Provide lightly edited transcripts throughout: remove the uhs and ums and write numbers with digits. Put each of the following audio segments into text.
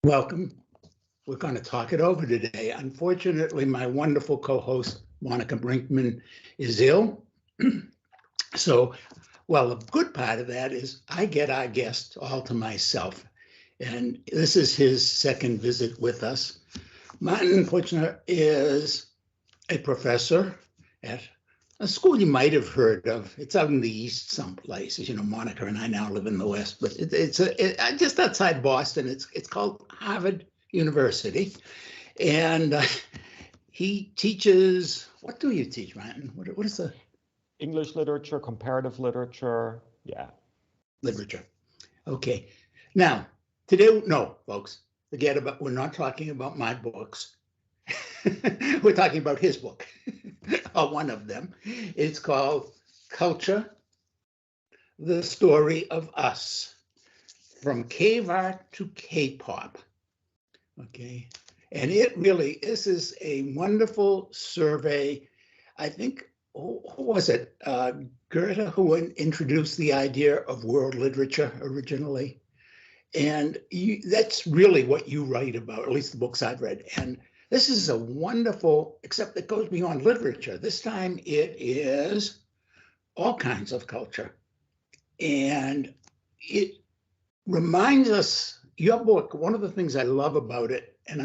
Welcome. We're going to talk it over today. Unfortunately, my wonderful co-host, Monica Brinkman, is ill. So, well, the good part of that is I get our guest all to myself. And this is his second visit with us. Martin Puchner is a professor at a school you might have heard of. It's out in the East someplace. As you know, Monica and I now live in the West, but it's just outside Boston. It's called Harvard University. And he teaches, what do you teach, Martin? What is the? English literature, comparative literature, yeah. Literature. Okay. Now, today, no, folks, forget about, we're not talking about my books. We're talking about his book, or one of them. It's called Culture, the Story of Us, From Cave Art to K-Pop. Okay. And this is a wonderful survey. I think, who was it? Goethe, who introduced the idea of world literature originally. And that's really what you write about, at least the books I've read. And this is a wonderful, except it goes beyond literature. This time it is all kinds of culture. And it reminds us, your book, one of the things I love about it, and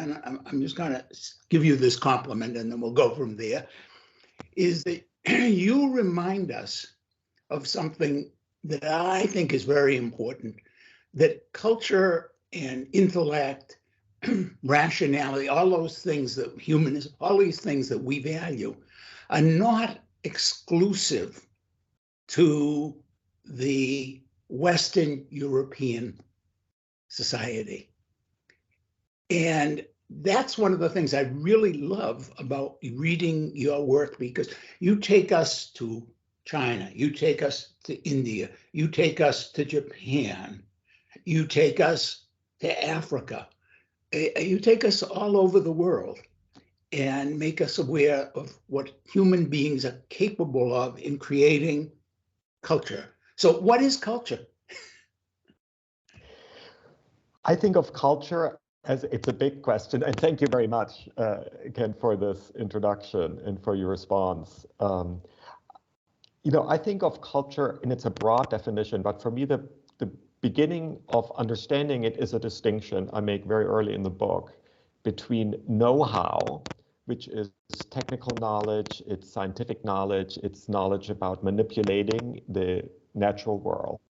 I'm just going to give you this compliment and then we'll go from there, is that you remind us of something that I think is very important, that culture and intellect, rationality, all those things that humanism, all these things that we value are not exclusive to the Western European society. And that's one of the things I really love about reading your work, because you take us to China, you take us to India, you take us to Japan, you take us to Africa, you take us all over the world and make us aware of what human beings are capable of in creating culture. So what is culture? I think of culture as, it's a big question, and thank you very much, Ken, for this introduction and for your response. I think of culture, and it's a broad definition, but for me, the beginning of understanding it is a distinction I make very early in the book between know-how, which is technical knowledge, it's scientific knowledge, it's knowledge about manipulating the natural world,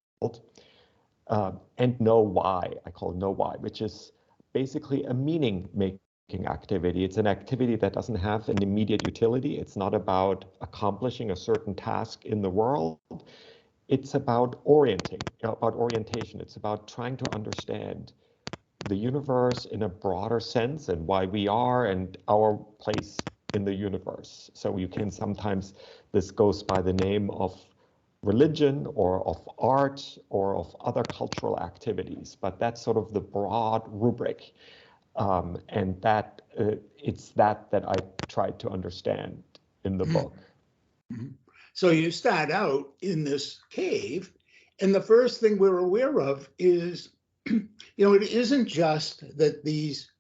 and know why, I call know why, which is basically a meaning-making activity. It's an activity that doesn't have an immediate utility. It's not about accomplishing a certain task in the world. It's about orientation. It's about trying to understand the universe in a broader sense and why we are and our place in the universe. So you can sometimes, this goes by the name of religion or of art or of other cultural activities, but that's sort of the broad rubric. And that it's that I tried to understand in the book. So you start out in this cave, and the first thing we're aware of is, it isn't just that these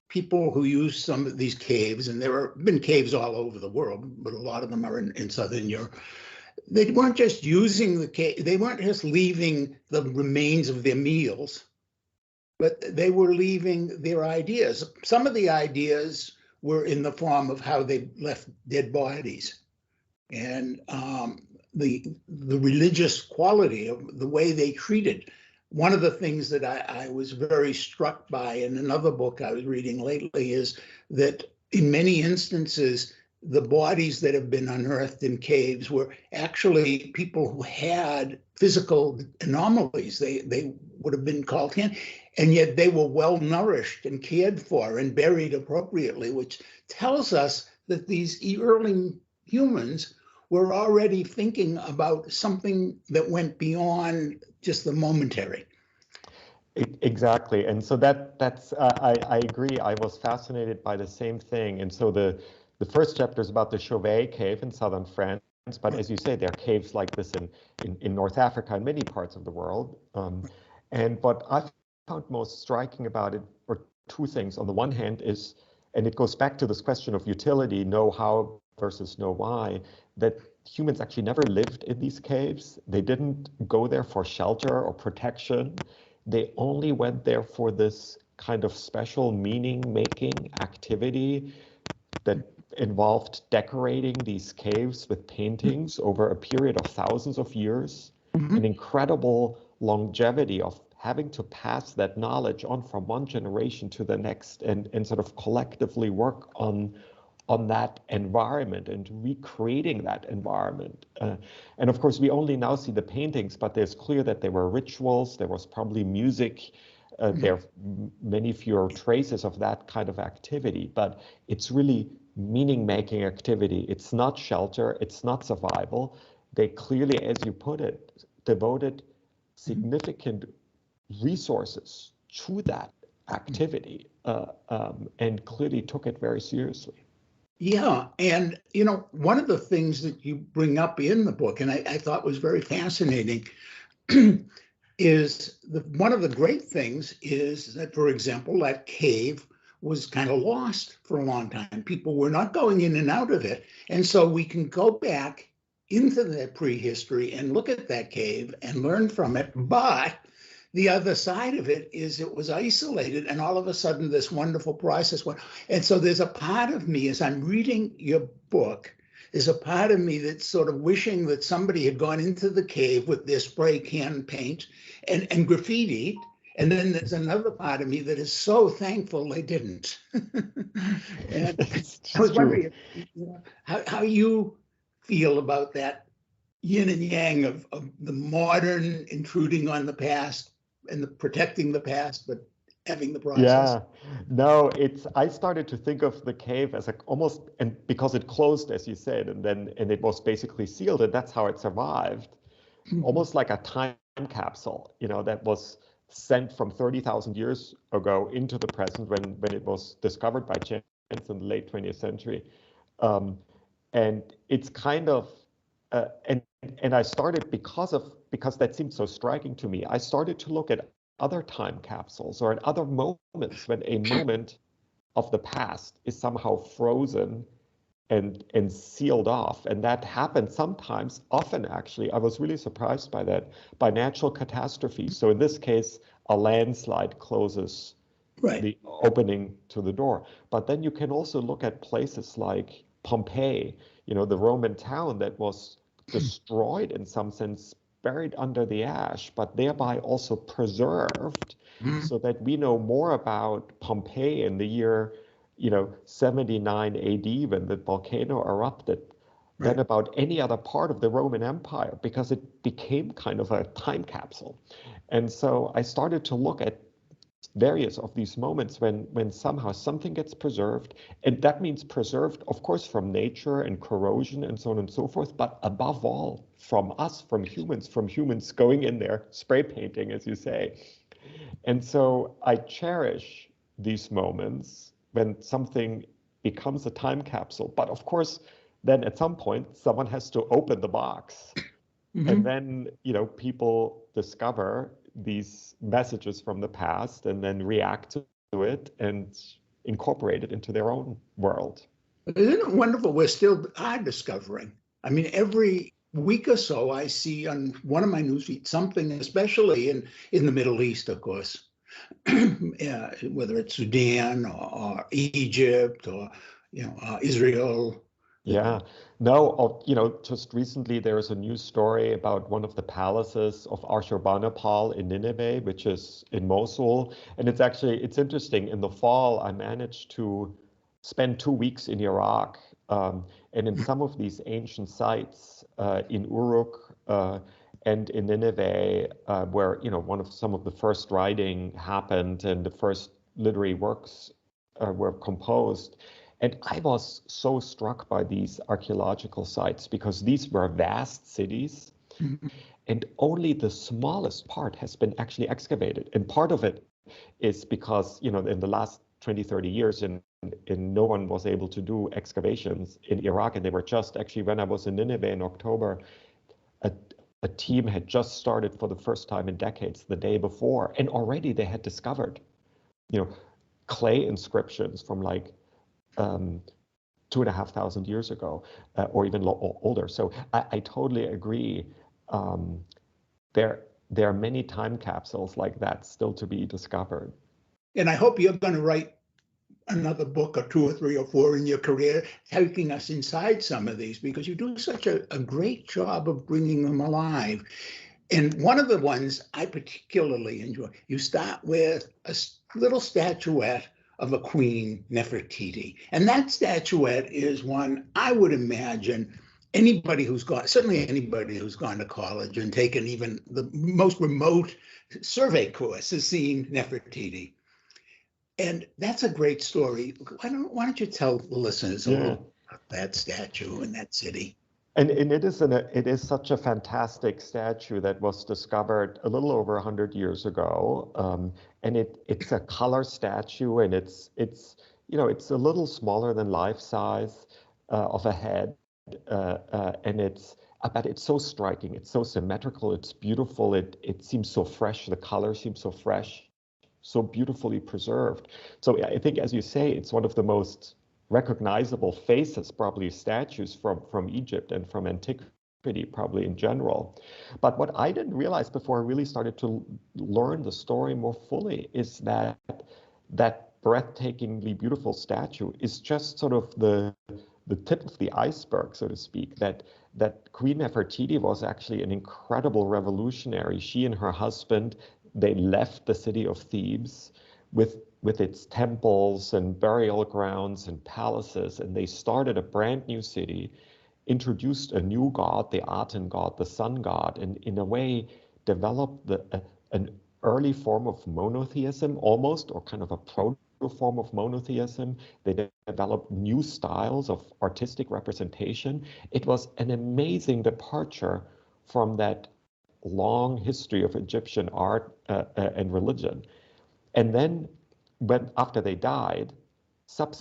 people who use some of these caves, and there have been caves all over the world, but a lot of them are in Southern Europe. They weren't just using the cave, they weren't just leaving the remains of their meals, but they were leaving their ideas. Some of the ideas were in the form of how they left dead bodies. And the religious quality of the way they treated. One of the things that I was very struck by in another book I was reading lately is that in many instances, the bodies that have been unearthed in caves were actually people who had physical anomalies. They would have been called in, and yet they were well nourished and cared for and buried appropriately, which tells us that these early humans were already thinking about something that went beyond just the momentary. Exactly, and so that's I agree. I was fascinated by the same thing, and so the first chapter is about the Chauvet cave in southern France. But as you say, there are caves like this in North Africa and many parts of the world. And what I found most striking about it were two things. On the one hand is, and it goes back to this question of utility, know how versus know why, that humans actually never lived in these caves. They didn't go there for shelter or protection. They only went there for this kind of special meaning-making activity that involved decorating these caves with paintings over a period of thousands of years, an incredible longevity of having to pass that knowledge on from one generation to the next and sort of collectively work on that environment and recreating that environment. And of course, we only now see the paintings, but there's clear that there were rituals, there was probably music, there are many fewer traces of that kind of activity, but it's really meaning-making activity. It's not shelter, it's not survival. They clearly, as you put it, devoted significant resources to that activity and clearly took it very seriously. Yeah, and one of the things that you bring up in the book, and I thought was very fascinating, is one of the great things is that, for example, that cave was kind of lost for a long time. People were not going in and out of it. And so we can go back into the prehistory and look at that cave and learn from it. But the other side of it is it was isolated, and all of a sudden this wonderful process went. And so there's a part of me, as I'm reading your book, there's a part of me that's sort of wishing that somebody had gone into the cave with their spray can paint and graffiti. And then there's another part of me that is so thankful they didn't. And I was wondering how you feel about that yin and yang of the modern intruding on the past and the protecting the past, but having the process. Yeah, no, I started to think of the cave as almost, and because it closed, as you said, and it was basically sealed, and that's how it survived, almost like a time capsule, that was sent from 30,000 years ago into the present when it was discovered by chance in the late 20th century. And it's kind of, and I started because that seemed so striking to me, I started to look at other time capsules or at other moments when a moment of the past is somehow frozen and sealed off. And that happens sometimes, often actually, I was really surprised by that, by natural catastrophes. So in this case, a landslide closes the opening to the door. But then you can also look at places like Pompeii, the Roman town that was destroyed in some sense, buried under the ash, but thereby also preserved, so that we know more about Pompeii in the year 79 AD when the volcano erupted than about any other part of the Roman Empire, because it became kind of a time capsule. And so I started to look at various of these moments when somehow something gets preserved, and that means preserved, of course, from nature and corrosion and so on and so forth, but above all from us, from humans going in there, spray painting, as you say. And so I cherish these moments when something becomes a time capsule, but of course, then at some point, someone has to open the box. And then, people discover these messages from the past and then react to it and incorporate it into their own world. Isn't it wonderful? We're still discovering. I mean, every week or so, I see on one of my newsfeeds something, especially in the Middle East, of course, whether it's Sudan or Egypt or Israel. Yeah, no, just recently there is a news story about one of the palaces of Ashurbanipal in Nineveh, which is in Mosul. And it's interesting. In the fall, I managed to spend 2 weeks in Iraq. And in some of these ancient sites in Uruk and in Nineveh, where, some of the first writing happened and the first literary works were composed. And I was so struck by these archaeological sites because these were vast cities and only the smallest part has been actually excavated. And part of it is because, in the last 20, 30 years, and no one was able to do excavations in Iraq. And they were just actually, when I was in Nineveh in October, a team had just started for the first time in decades the day before, and already they had discovered, clay inscriptions from like 2,500 years ago, or even older. So I totally agree. There are many time capsules like that still to be discovered. And I hope you're going to write another book or 2 or 3 or 4 in your career, taking us inside some of these, because you do such a great job of bringing them alive. And one of the ones I particularly enjoy, you start with a little statuette of a Queen Nefertiti. And that statuette is one I would imagine anybody who's gone, certainly anybody who's gone to college and taken even the most remote survey course has seen Nefertiti. And that's a great story. Why don't you tell the listeners a little about that statue in that city? And it is such a fantastic statue that was discovered a little over 100 years ago, and it's a color statue, and it's a little smaller than life size of a head, but it's so striking, it's so symmetrical, it's beautiful, it seems so fresh, the color seems so fresh, so beautifully preserved. So I think, as you say, it's one of the most recognizable faces, probably statues from Egypt and from antiquity, probably in general. But what I didn't realize before I really started to learn the story more fully is that breathtakingly beautiful statue is just sort of the tip of the iceberg, so to speak, that Queen Nefertiti was actually an incredible revolutionary. She and her husband, they left the city of Thebes with its temples and burial grounds and palaces, and they started a brand new city, introduced a new god, the Aten god, the sun god, and in a way developed an early form of monotheism almost, or kind of a proto-form of monotheism. They developed new styles of artistic representation. It was an amazing departure from that long history of Egyptian art and religion. And then after they died,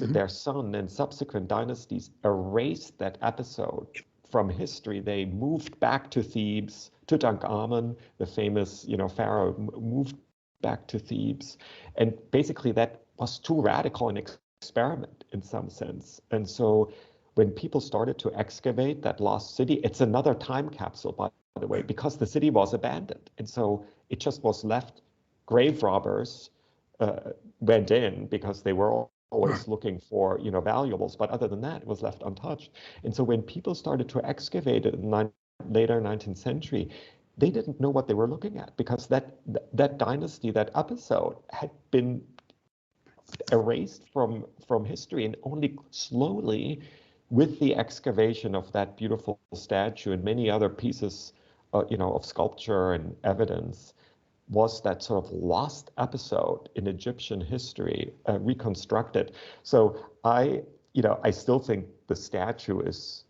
their son and subsequent dynasties erased that episode from history. They moved back to Thebes. Tutankhamun, the famous pharaoh, moved back to Thebes. And basically that was too radical an experiment in some sense. And so when people started to excavate that lost city, it's another time capsule, by the way, because the city was abandoned. And so it just was left. Grave robbers went in because they were always looking for valuables, but other than that, it was left untouched. And so when people started to excavate it in the later 19th century, they didn't know what they were looking at, because that dynasty, that episode, had been erased from history, and only slowly, with the excavation of that beautiful statue and many other pieces of sculpture and evidence, was that sort of lost episode in Egyptian history reconstructed. So I still think the statue is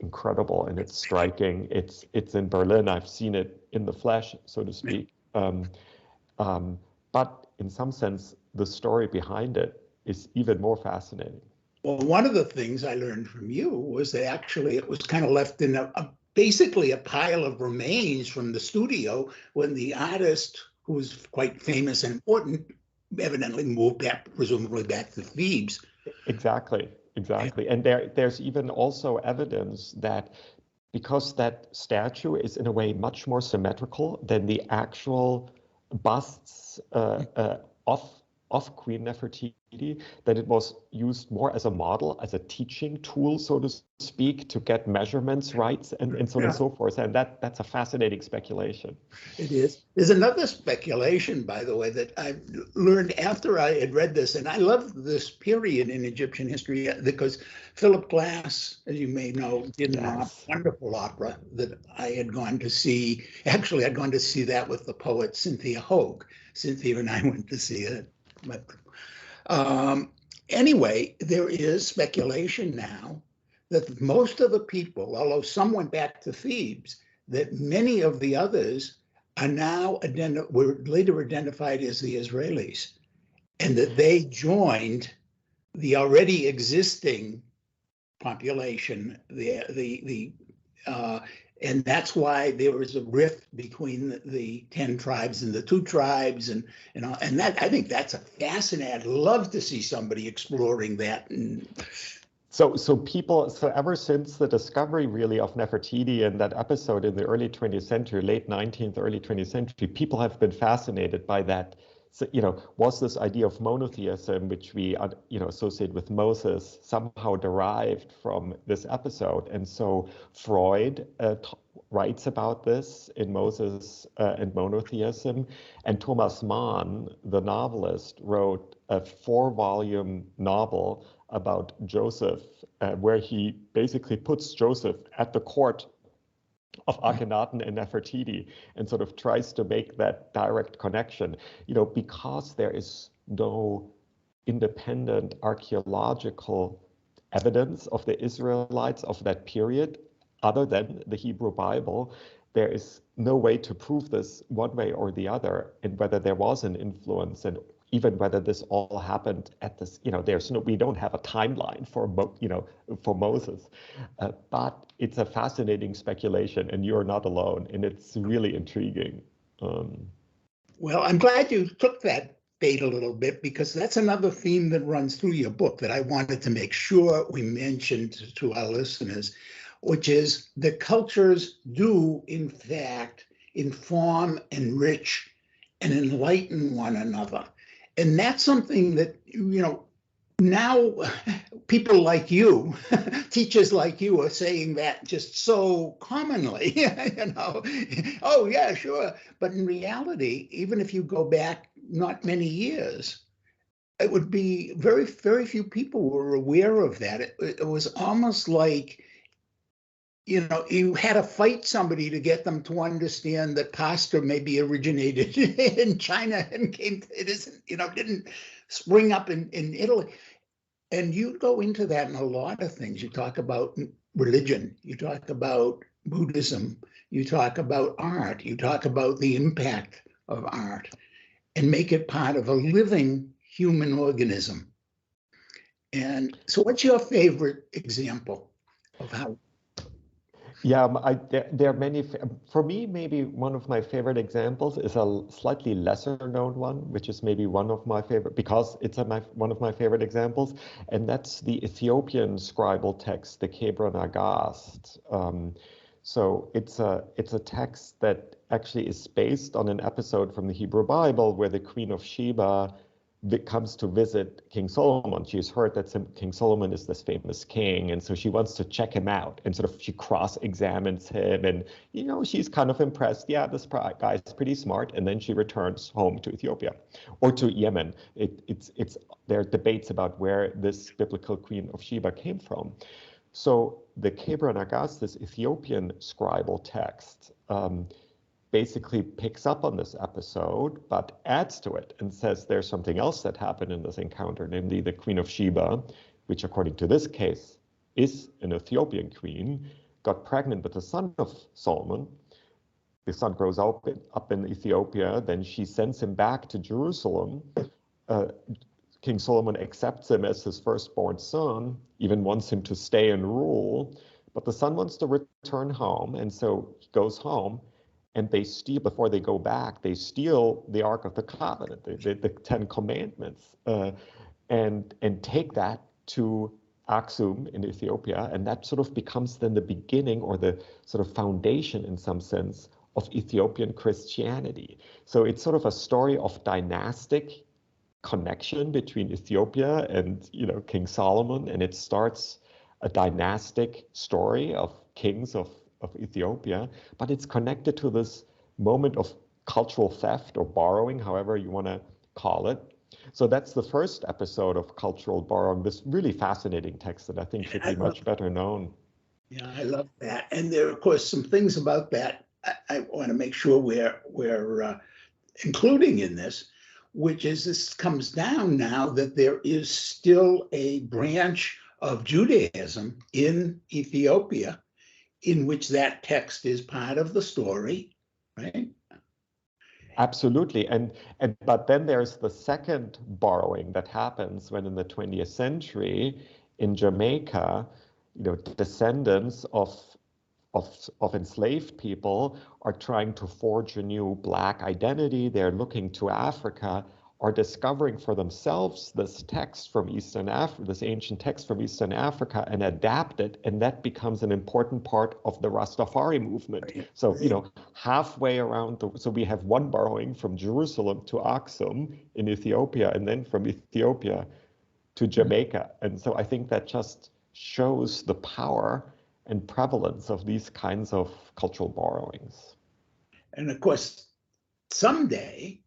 incredible, and it's striking. It's in Berlin. I've seen it in the flesh, so to speak. But in some sense, the story behind it is even more fascinating. Well, one of the things I learned from you was that actually it was kind of left in basically a pile of remains from the studio when the artist, who was quite famous and important, evidently moved back, presumably back to Thebes. Exactly. And there's even also evidence that because that statue is in a way much more symmetrical than the actual busts of Queen Nefertiti, that it was used more as a model, as a teaching tool, so to speak, to get measurements right, and so on and so forth. And that's a fascinating speculation. It is. There's another speculation, by the way, that I learned after I had read this, and I love this period in Egyptian history because Philip Glass, as you may know, did a wonderful opera that I had gone to see. Actually, I'd gone to see that with the poet Cynthia Hogue. Cynthia and I went to see it. But anyway, there is speculation now that most of the people, although some went back to Thebes, that many of the others are now were later identified as the Israelis, and that they joined the already existing population, And that's why there was a rift between the 10 tribes and the 2 tribes, and that, I think that's a fascinating. I'd love to see somebody exploring that. So ever since the discovery really of Nefertiti and that episode in the early 20th century, late 19th, early 20th century, people have been fascinated by that. So, was this idea of monotheism, which we, associate with Moses, somehow derived from this episode? And so Freud writes about this in Moses and monotheism. And Thomas Mann, the novelist, wrote a 4-volume novel about Joseph, where he basically puts Joseph at the court of Akhenaten and Nefertiti and sort of tries to make that direct connection, because there is no independent archaeological evidence of the Israelites of that period other than the Hebrew Bible. There is no way to prove this one way or the other, and whether there was an influence, and even whether this all happened at this, we don't have a timeline for Moses, but it's a fascinating speculation, and you're not alone, and it's really intriguing. Well, I'm glad you took that bait a little bit, because that's another theme that runs through your book that I wanted to make sure we mentioned to our listeners, which is that cultures do, in fact, inform, enrich, and enlighten one another. And that's something that, now people like you, teachers like you, are saying that just so commonly, oh yeah, sure. But in reality, even if you go back not many years, it would be very, very few people were aware of that. It was almost like, you had to fight somebody to get them to understand that pasta maybe originated in China and didn't spring up in Italy. And you go into that in a lot of things. You talk about religion, you talk about Buddhism, you talk about art, you talk about the impact of art, and make it part of a living human organism. And so what's your favorite example of how? Yeah, there are many. For me, maybe one of my favorite examples is a slightly lesser known one, which is maybe one of my favorite, because it's one of my favorite examples, and that's the Ethiopian scribal text, the Kebra Nagast. So it's a text that actually is based on an episode from the Hebrew Bible where the Queen of Sheba comes to visit King Solomon. She's heard that King Solomon is this famous king, and so she wants to check him out, and sort of she cross-examines him, and she's kind of impressed. Yeah, this guy's pretty smart, and then she returns home to Ethiopia or to Yemen. There are debates about where this biblical Queen of Sheba came from. So the Kebra Nagast, this Ethiopian scribal text, basically picks up on this episode, but adds to it and says there's something else that happened in this encounter, namely the Queen of Sheba, which according to this case is an Ethiopian queen, got pregnant with the son of Solomon. The son grows up in Ethiopia, then she sends him back to Jerusalem. King Solomon accepts him as his firstborn son, even wants him to stay and rule, but the son wants to return home, and so he goes home. And they steal, before they go back, they steal the Ark of the Covenant, the 10 Commandments, and take that to Aksum in Ethiopia. And that sort of becomes then the beginning, or the sort of foundation in some sense, of Ethiopian Christianity. So it's sort of a story of dynastic connection between Ethiopia and King Solomon. And it starts a dynastic story of kings of Ethiopia, but it's connected to this moment of cultural theft or borrowing, however you want to call it. So that's the first episode of cultural borrowing, this really fascinating text that I think should be much better known. Yeah, I love that. And there are, of course, some things about that I want to make sure we're including in this, which is this comes down now that there is still a branch of Judaism in Ethiopia in which that text is part of the story, right? Absolutely. But then there's the second borrowing that happens when in the 20th century in Jamaica, descendants of of enslaved people are trying to forge a new Black identity. They're looking to Africa, are discovering for themselves this text from Eastern Africa, this ancient text from Eastern Africa, and adapt it, and that becomes an important part of the Rastafari movement. So, halfway around, so we have one borrowing from Jerusalem to Aksum in Ethiopia, and then from Ethiopia to Jamaica. And so I think that just shows the power and prevalence of these kinds of cultural borrowings. And of course, someday,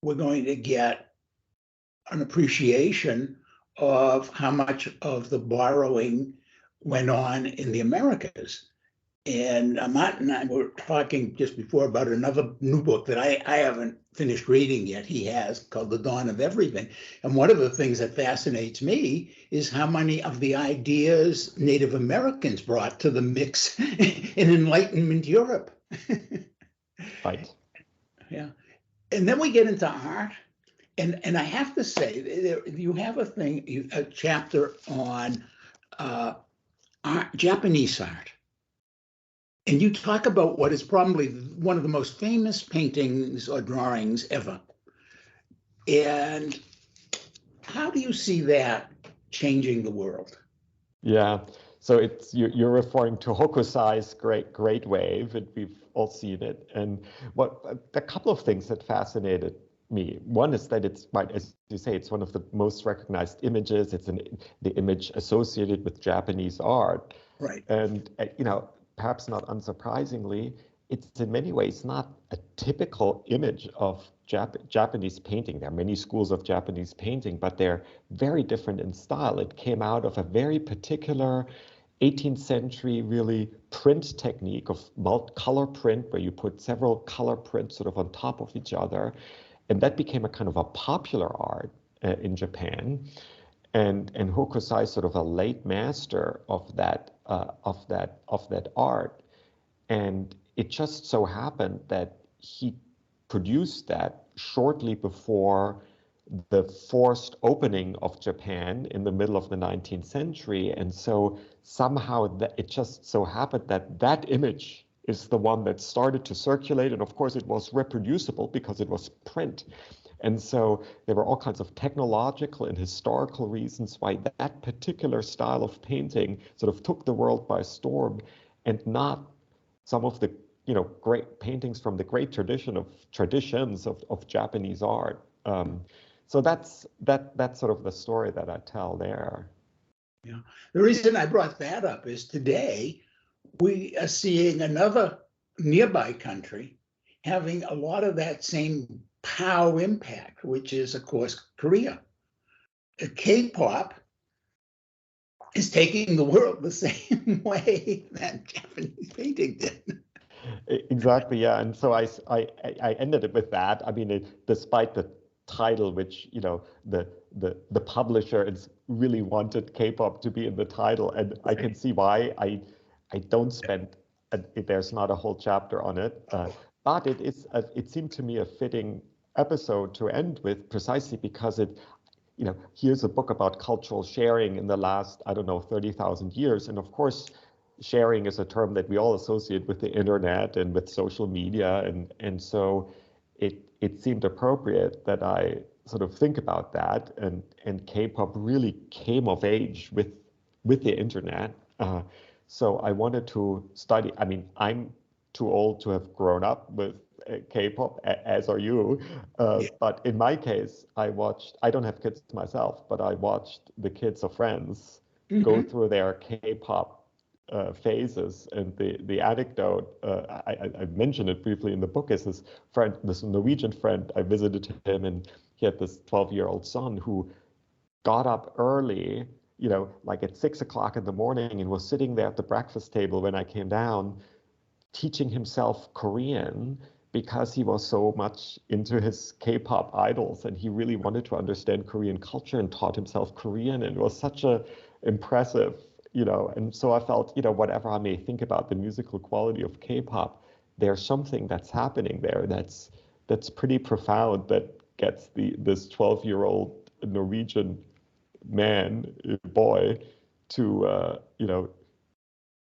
we're going to get an appreciation of how much of the borrowing went on in the Americas. And Martin and I were talking just before about another new book that I haven't finished reading yet. He has, called The Dawn of Everything. And one of the things that fascinates me is how many of the ideas Native Americans brought to the mix in Enlightenment Europe. Right. Yeah. And then we get into art, and I have to say, you have a chapter on art, Japanese art, and you talk about what is probably one of the most famous paintings or drawings ever. And how do you see that changing the world? Yeah, so you're referring to Hokusai's Great Wave, and we've all seen it. And a couple of things that fascinated me. One is that it's, right, as you say, it's one of the most recognized images. It's the image associated with Japanese art. Right. And perhaps not unsurprisingly, it's in many ways not a typical image of Japanese painting. There are many schools of Japanese painting, but they're very different in style. It came out of a very particular 18th century really print technique of color print, where you put several color prints sort of on top of each other. And that became a kind of a popular art in Japan. And Hokusai is sort of a late master of that art. And it just so happened that he produced that shortly before the forced opening of Japan in the middle of the 19th century. And so somehow it just so happened that that image is the one that started to circulate. And of course, it was reproducible because it was print. And so there were all kinds of technological and historical reasons why that particular style of painting sort of took the world by storm, and not some of the great paintings from the great traditions of Japanese art. So that's sort of the story that I tell there. Yeah. The reason I brought that up is today we are seeing another nearby country having a lot of that same pow impact, which is, of course, Korea. K-pop is taking the world the same way that Japanese painting did. Exactly, yeah. And so I ended it with that. I mean, despite the title, which the publisher really wanted K-pop to be in the title, and I can see why. I don't spend. There's not a whole chapter on it, but it seemed to me a fitting episode to end with, precisely because here's a book about cultural sharing in the last, 30,000 years, and of course, sharing is a term that we all associate with the internet and with social media, and so it seemed appropriate that I sort of think about that, and K-pop really came of age with the internet. So I wanted to study. I mean, I'm too old to have grown up with K-pop, as are you. But in my case, I don't have kids myself, but I watched the kids of friends go through their K-pop phases. And the anecdote, I mentioned it briefly in the book, is this Norwegian friend. I visited him, and he had this 12-year-old son who got up early, like at 6 o'clock in the morning, and was sitting there at the breakfast table when I came down, teaching himself Korean because he was so much into his K-pop idols, and he really wanted to understand Korean culture and taught himself Korean. And it was such a impressive, and so I felt, whatever I may think about the musical quality of K-pop, there's something that's happening there that's pretty profound, that gets this 12-year-old Norwegian boy to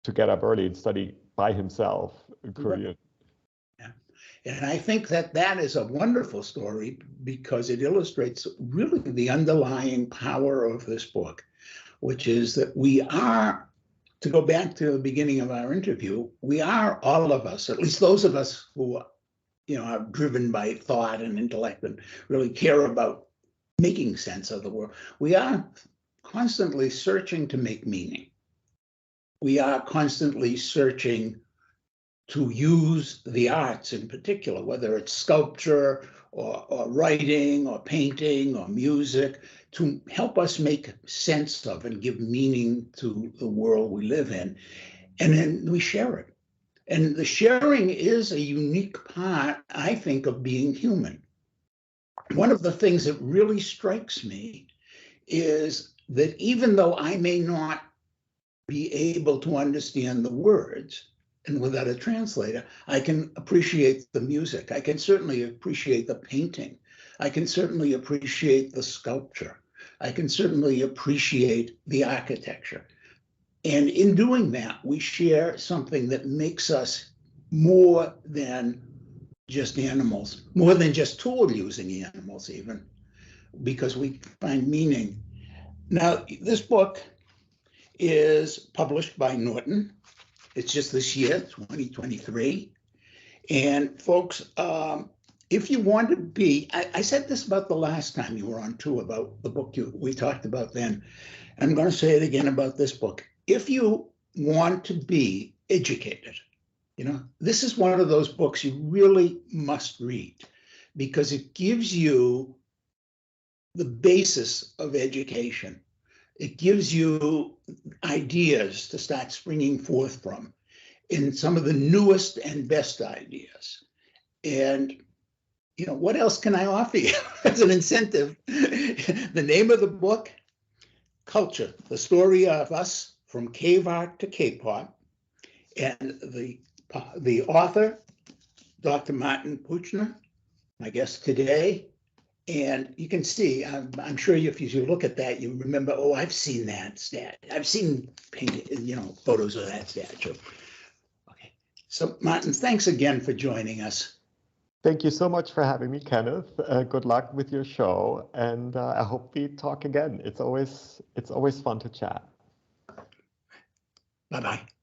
to get up early and study by himself in Korea. Yeah. And I think that that is a wonderful story because it illustrates really the underlying power of this book, which is that we are, to go back to the beginning of our interview, we are, all of us, at least those of us who are driven by thought and intellect and really care about making sense of the world, we are constantly searching to make meaning. We are constantly searching to use the arts in particular, whether it's sculpture or writing or painting or music, to help us make sense of and give meaning to the world we live in. And then we share it. And the sharing is a unique part, I think, of being human. One of the things that really strikes me is that even though I may not be able to understand the words, and without a translator, I can appreciate the music. I can certainly appreciate the painting. I can certainly appreciate the sculpture. I can certainly appreciate the architecture. And in doing that, we share something that makes us more than just animals, more than just tool-using animals even, because we find meaning. Now, this book is published by Norton. It's just this year, 2023. And folks, if you want to be, I said this about the last time you were on too, about the book we talked about then. I'm going to say it again about this book. If you want to be educated, this is one of those books you really must read because it gives you the basis of education. It gives you ideas to start springing forth from in some of the newest and best ideas. And, what else can I offer you as an incentive? The name of the book, Culture, the Story of Us from Cave Art to K-Pop. And the author, Dr. Martin Puchner, my guest today. And you can see, I'm sure if you look at that, you remember, oh, I've seen that statue. I've seen photos of that statue. Okay. So, Martin, thanks again for joining us. Thank you so much for having me, Kenneth. Good luck with your show. And I hope we talk again. It's always fun to chat. Bye-bye.